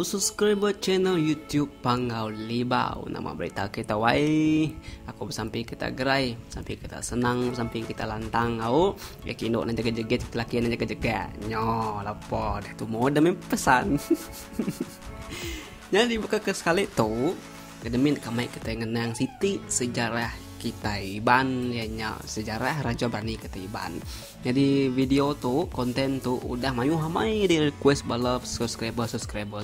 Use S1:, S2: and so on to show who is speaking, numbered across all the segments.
S1: subscriber channel YouTube Pangau Libau. Nama berita kita wai. Aku bersamping kita gerai, sampai kita senang, sampai kita lantang. Au, ya kino nanti kejeget, laki nanti kejeget. Nyo, lapor. Tu mau demi pesan. Jadi buka ke sekali tu, demi kamai kita ngenang Siti sejarah kita Iban ya sejarah Raja Brani kita Iban. Jadi video tu konten tu udah mayu hamai di request balap subscriber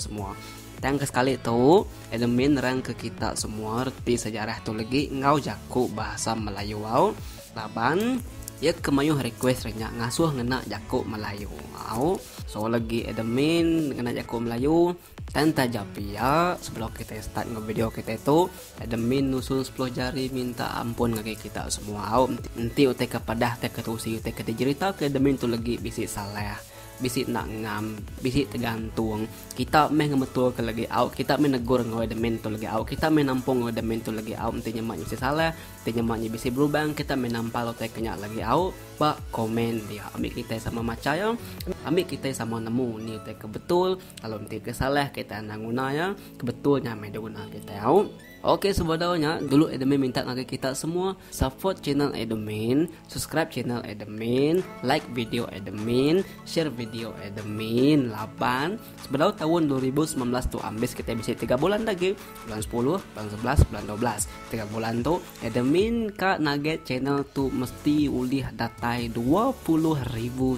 S1: semua. Dan sekali tu admin rang ke kita semua reti sejarah tu lagi ngau jaku bahasa Melayu au laban ya kemayu request renya ngasuh ngena jaku Melayu au so lagi admin ngena jaku Melayu. Tanta japia sebelum kita start nge-video kita itu admin nusun 10 jari minta ampun ngake kita semua. Nanti utek kepada tek ketusi utek cerita ke admin tu lagi bisi salah, bisi nak ngam, bisi tergantung. Kita meh ngebetul ke lagi au, kita menegur ngau admin tu lagi au, kita menampung ngau admin tu lagi au. Nanti nyemak bisi salah, nanti nyemaknya bisi berubah, kita menampal utek kenyak lagi au. Pak komen dia ambil kita sama macam ambil kita sama nemu ni utek kebetul. Kalau nanti kesalah kita nanguna ya kebetulnya mai guna kita au. Oke sebenarnya dulu admin minta ngake kita semua support channel admin, subscribe channel admin, like video admin, share video admin. 8 sebenarnya tahun 2019 tu ambis kita bisa 3 bulan lagi, bulan 10, bulan 11, bulan 12. 3 bulan tu admin ka nugget channel tu mesti ulih datai 20,000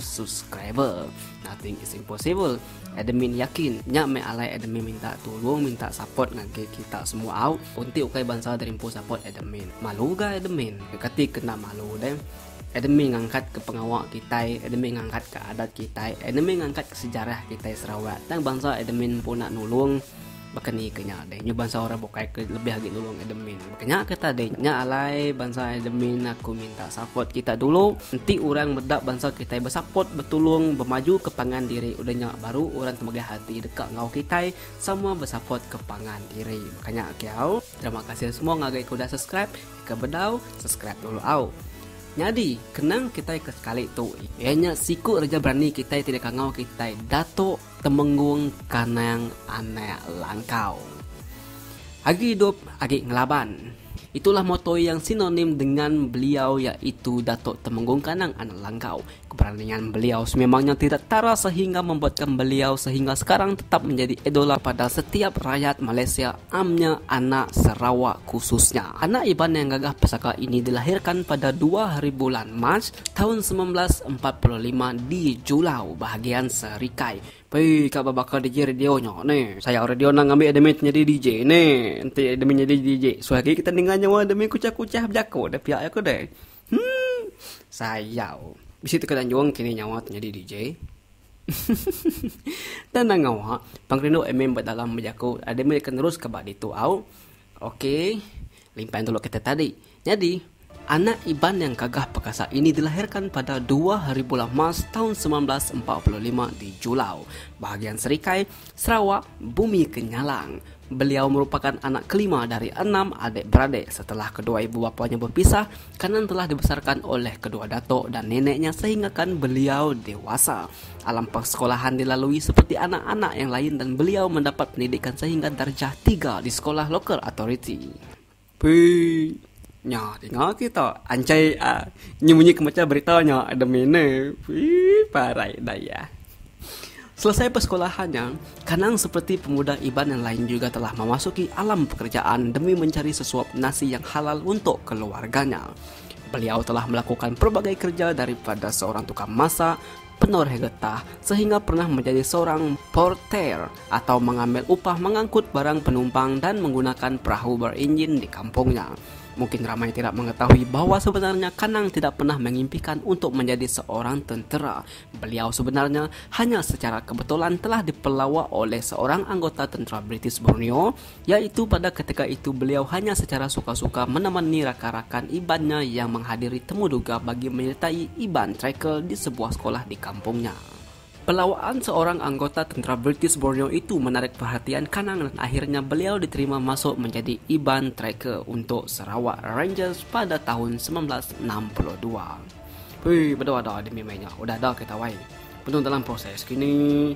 S1: subscriber. Nothing is impossible. Admin yakin nya me alai admin minta tolong, minta support ngake kita semua au. Unti ukai bangsa dari impo support admin. Malu ga admin? Dekati kena malu deh. Admin ngangkat ke pengawak kita, admin ngangkat ke adat kita, admin ngangkat ke sejarah kita Sarawak. Dan bangsa admin pun nak nulung bakani kenya deh. Nyu bangsa orang bukai ke lebih lagi nulung admin. Kenya kata deh nya alai bangsa admin aku minta support kita dulu. Nanti orang bedak bangsa kita bersupport, bertolong, bermaju ke pangan diri. Udahnya baru orang temagah hati dekat ngau kita semua bersupport ke pangan diri. Makanya kiau. Terima kasih semua ngagai kuda subscribe. Ke bedau subscribe dulu au. Jadi kenang kita ke sekali tu ianya siku Raja Brani kita tidak kangau kita Dato Temenggung Kanang Anak Langkau. Agi hidup agi ngelaban. Itulah moto yang sinonim dengan beliau yaitu Dato Temenggung Kanang Anak Langkau. Keberanian beliau sememangnya tidak tara sehingga membuatkan beliau sehingga sekarang tetap menjadi idola pada setiap rakyat Malaysia, amnya anak Sarawak khususnya. Anak Iban yang gagah pesaka ini dilahirkan pada 2 hari bulan Mac tahun 1945 di Julau, bahagian Serikai. Pei kak babaka DJ radionya nih. Saya radio nang ambil admin jadi DJ nih. Nanti admin jadi DJ. So lagi kita dengar nyawa admin kucah-kucah berjaku dah pihak aku deh. Sayau. Bisi tekan juang kini nyawa jadi DJ. Dan nangawa pangrindo admin dalam berjaku admin akan terus ke bad itu au. Okey. Limpahin dulu kita tadi. Jadi anak Iban yang gagah perkasa ini dilahirkan pada 2 hari bulan Mac tahun 1945 di Julau, bahagian Serikai, Sarawak, Bumi Kenyalang. Beliau merupakan anak kelima dari 6 adik-beradik setelah kedua ibu bapanya berpisah. Kanan telah dibesarkan oleh kedua datuk dan neneknya sehingga kan beliau dewasa. Alam persekolahan dilalui seperti anak-anak yang lain dan beliau mendapat pendidikan sehingga darjah 3 di sekolah local authority. Nya tengok kita ancai nyembunyi ke macam beritanya ada mana parai daya. Selesai persekolahannya, Kanang seperti pemuda Iban yang lain juga telah memasuki alam pekerjaan demi mencari sesuap nasi yang halal untuk keluarganya. Beliau telah melakukan berbagai kerja daripada seorang tukang masak, penoreh getah, sehingga pernah menjadi seorang porter atau mengambil upah mengangkut barang penumpang dan menggunakan perahu berenjin di kampungnya. Mungkin ramai tidak mengetahui bahwa sebenarnya Kanang tidak pernah mengimpikan untuk menjadi seorang tentera. Beliau sebenarnya hanya secara kebetulan telah dipelawak oleh seorang anggota tentera British Borneo, yaitu pada ketika itu beliau hanya secara suka-suka menemani rakan-rakan Ibannya yang menghadiri temu duga bagi menyertai Iban Tracker di sebuah sekolah di kampungnya. Pelawaan seorang anggota tentera British Borneo itu menarik perhatian Kanang dan akhirnya beliau diterima masuk menjadi Iban Tracker untuk Sarawak Rangers pada tahun 1962. Betul ada demi mainnya. Udah ada kita wai. Penuh dalam proses kini.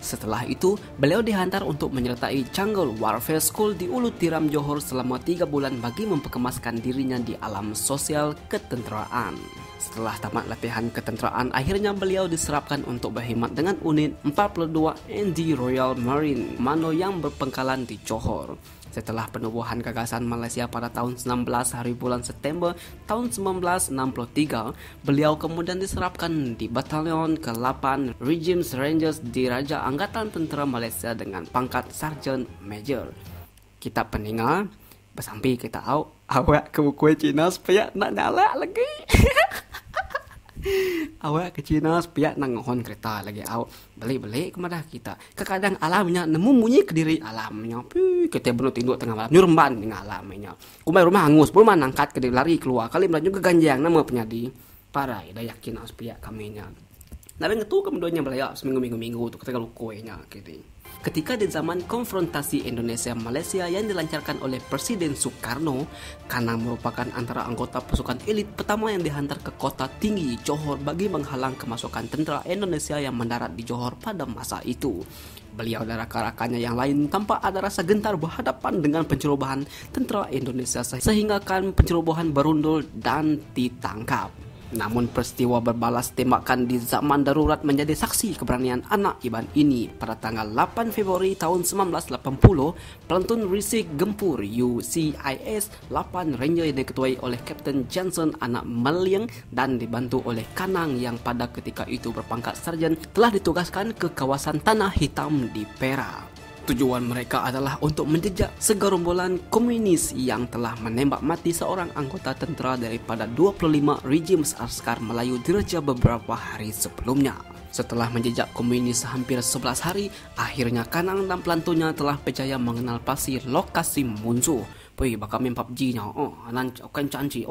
S1: Setelah itu, beliau dihantar untuk menyertai Jungle Warfare School di Ulu Tiram, Johor selama 3 bulan bagi memperkemaskan dirinya di alam sosial ketenteraan. Setelah tamat latihan ketenteraan, akhirnya beliau diserapkan untuk berkhidmat dengan unit 42 ND Royal Marine Komando yang berpangkalan di Johor. Setelah penubuhan gagasan Malaysia pada tahun 19 hari bulan September tahun 1963, beliau kemudian diserapkan di Batalion ke-8 Regimes Rangers di Raja Angkatan Tentera Malaysia dengan pangkat Sarjan Major. Kita peninggal, bersampai kita awak ke buku Cina supaya nak nyala lagi. Awak ke Cina supaya nak ngohon kereta lagi. Balik-balik kepada kita. Kadang alamnya nemu bunyi ke diri alamnya. Kita benar tinduk tengah malam. Nyuremban dengan alamnya. Kumai rumah hangus. Belum angkat ke diri lari keluar. Kali melaju ke ganjang nama penyadi. Parah. Dah yakin supaya kaminya. Tapi ngetu kemudiannya belayak seminggu-minggu tu ketika lukoynya gitu. Ketika di zaman konfrontasi Indonesia-Malaysia yang dilancarkan oleh Presiden Soekarno, Kanang merupakan antara anggota pasukan elit pertama yang dihantar ke kota tinggi Johor bagi menghalang kemasukan tentera Indonesia yang mendarat di Johor pada masa itu. Beliau dan rakan-rakannya yang lain tampak ada rasa gentar berhadapan dengan pencerobohan tentera Indonesia sehingga kan pencerobohan berundul dan ditangkap. Namun peristiwa berbalas tembakan di zaman darurat menjadi saksi keberanian anak Iban ini. Pada tanggal 8 Februari tahun 1980, Plantun Risik Gempur UCIS 8 Ranger yang diketuai oleh Kapten Johnson anak Meliang dan dibantu oleh Kanang yang pada ketika itu berpangkat sarjan telah ditugaskan ke kawasan Tanah Hitam di Perak. Tujuan mereka adalah untuk menjejak segerombolan komunis yang telah menembak mati seorang anggota tentera daripada 25 Regimes Askar Melayu Diraja beberapa hari sebelumnya. Setelah menjejak komunis hampir 11 hari, akhirnya Kanang dan pelantunnya telah berjaya mengenal pasti lokasi musuh. Pui bakal main PUBG nya. Anan kan canci.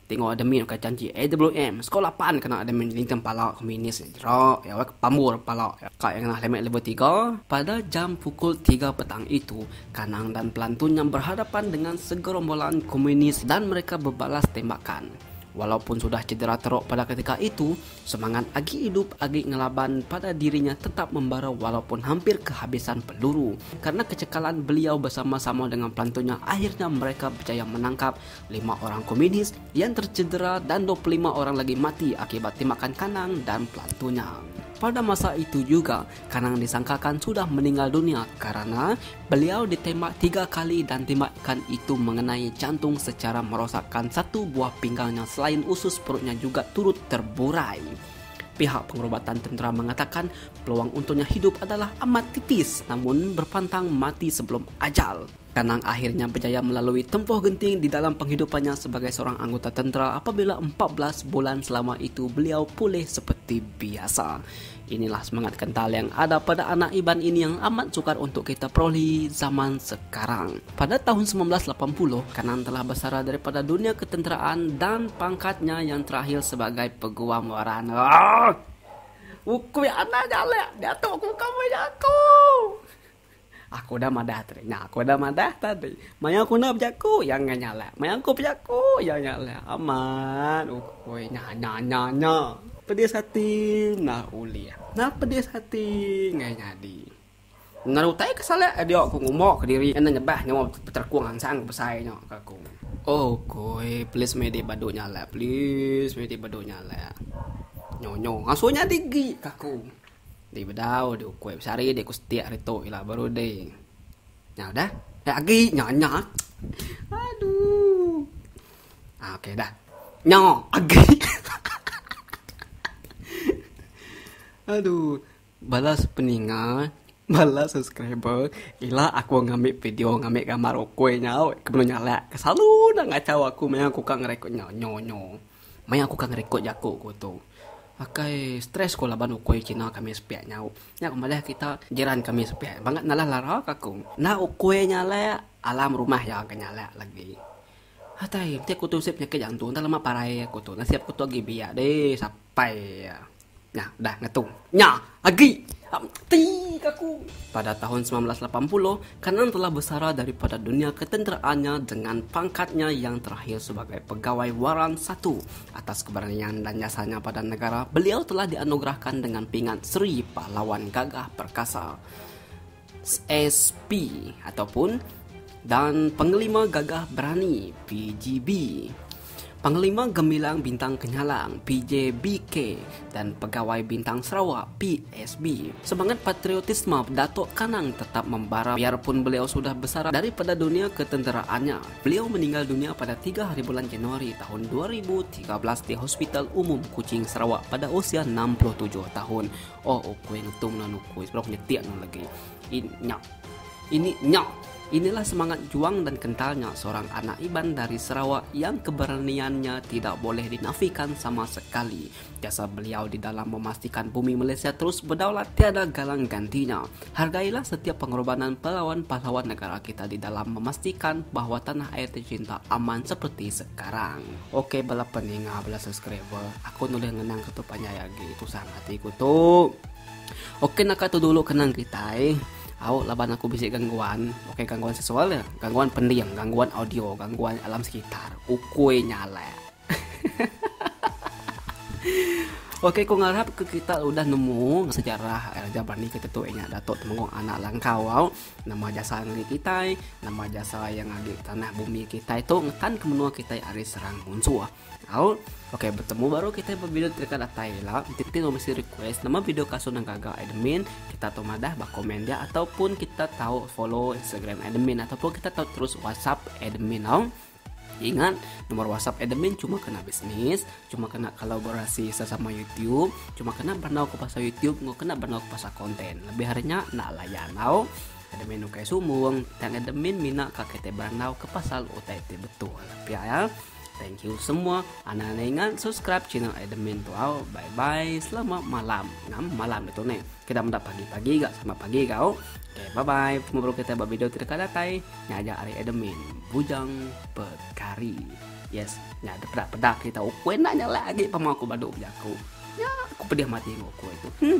S1: Tengok ada main kan canci. AWM sekolah pan kena ada main lintan pala komunis. Jero ya pamur pala. Kak yang lemek level 3 pada jam pukul 3 petang itu, Kanang dan pelantunnya berhadapan dengan segerombolan komunis dan mereka berbalas tembakan. Walaupun sudah cedera teruk pada ketika itu, semangat Agi hidup Agi ngelaban pada dirinya tetap membara walaupun hampir kehabisan peluru. Karena kecekalan beliau bersama-sama dengan pelantunnya, akhirnya mereka berjaya menangkap 5 orang komunis yang tercedera dan 25 orang lagi mati akibat tembakan Kanang dan pelantunnya. Pada masa itu juga, Kanang disangkakan sudah meninggal dunia karena beliau ditembak 3 kali dan tembakan itu mengenai jantung secara merosakkan satu buah pinggangnya selain usus perutnya juga turut terburai. Pihak pengobatan tentera mengatakan peluang untuknya hidup adalah amat tipis namun berpantang mati sebelum ajal. Kanang akhirnya berjaya melalui tempoh genting di dalam penghidupannya sebagai seorang anggota tentera apabila 14 bulan selama itu beliau pulih seperti biasa. Inilah semangat kental yang ada pada anak Iban ini yang amat sukar untuk kita peroleh zaman sekarang. Pada tahun 1980, Kanang telah bersara daripada dunia ketenteraan dan pangkatnya yang terakhir sebagai peguam waran. Ukui anak jale, dia tu aku kamu aku. Aku dah madah tadi. Aku dah madah tadi. Maya aku nak berjaku yang nyala. Maya aku berjaku yang nyala. Aman. Ukui nya. Pedis hati nak uli. Nak pedis hati ngai nyadi. Narutai kesalah dia aku ngomong ke diri ena nyebah nyawa terkuang sang besainya aku. Oh, koi please medi badu nyala. Please medi badu nyala. Nyo ngasunya digi kaku. Di bedau di ukui besari di kustia rito ila baru deh. Ya udah. Lagi nyonya. Aduh. Oke dah. Nyo agi. Aduh, balas peninggal, balas subscriber. Ila aku ngambil video, ngambil gambar kue nyau, kemudian nyala. Selalu dah ngacau aku, main aku kan ngerekod nyo. Main aku kan ngerekod jago aku tu. Akai stres ko laban kue Cina kami sepiak nyau. Ya kemalah kita jiran kami sepiak. Banget nalah lara aku. Nah kue nyala alam rumah ya kan nyala lagi. Hatai, nanti aku tu siap nyake jantung. Entah lama parai aku tu. Nasiap aku tu lagi biak deh sampai ya. Nah, udah ngetung. Nya, lagi. Ti aku. Pada tahun 1980, Kenan telah bersara daripada dunia ketenteraannya dengan pangkatnya yang terakhir sebagai pegawai Waran 1. Atas keberanian dan jasanya pada negara, beliau telah dianugerahkan dengan pingat Sri Pahlawan Gagah Perkasa SP ataupun dan Panglima Gagah Berani PGB, Panglima Gemilang Bintang Kenyalang PJBK, dan Pegawai Bintang Sarawak PSB. Semangat patriotisme Datuk Kanang tetap membara biarpun beliau sudah besar daripada dunia ketenteraannya. Beliau meninggal dunia pada 3 hari bulan Januari tahun 2013 di Hospital Umum Kuching, Sarawak pada usia 67 tahun. Oh, aku yang ngetum nan aku sebelum nyetik nan lagi. Inilah semangat juang dan kentalnya seorang anak Iban dari Sarawak yang keberaniannya tidak boleh dinafikan sama sekali. Jasa beliau di dalam memastikan bumi Malaysia terus berdaulat tiada galang gantinya. Hargailah setiap pengorbanan pahlawan-pahlawan negara kita di dalam memastikan bahawa tanah air tercinta aman seperti sekarang. Oke, bala pendengar, bala subscriber, aku nulis ngenang ketupannya lagi itu sangat hatiku tuh. Oke, nak tu dulu kenang kita laban aku bisik gangguan. Oke, gangguan seksual ya, gangguan pendiam, gangguan audio, gangguan alam sekitar. Ukui nyala. Oke, aku ngarap ke kita udah nemu sejarah Raja Berani ketetuanya Datuk Temenggung anak Langkau. Nama jasa ngadi kita, nama jasa yang ngadi tanah bumi kita itu ngetan ke menua kita hari serang muncul. Oke, bertemu baru kita bervideo terkait Thailand. Titik nomor request nama video kasus yang gagal admin kita tahu madah bak komen dia ataupun kita tahu follow Instagram admin ataupun kita tahu terus WhatsApp admin. Ingat, nomor WhatsApp admin cuma kena bisnis, cuma kena kolaborasi sesama YouTube, cuma kena bernau ke pasar YouTube, nggak kena bernau ke pasar konten. Lebih harinya nak layan admin ukai sumung, dan admin mina kakete bernau ke pasal UTT betul. Ya. Thank you semua. Anak-anak ingat subscribe channel admin tuh. Bye bye. Selamat malam. Malam betul nih. Kita mendak pagi-pagi gak sama pagi kau. Oke, bye bye. Baru kita buat video tidak datai. Nyajak hari admin bujang perkari. Yes, nyada pedak-pedak kita. Aku nanya lagi pama aku baduk jaku. Ya, aku pedih mati aku itu.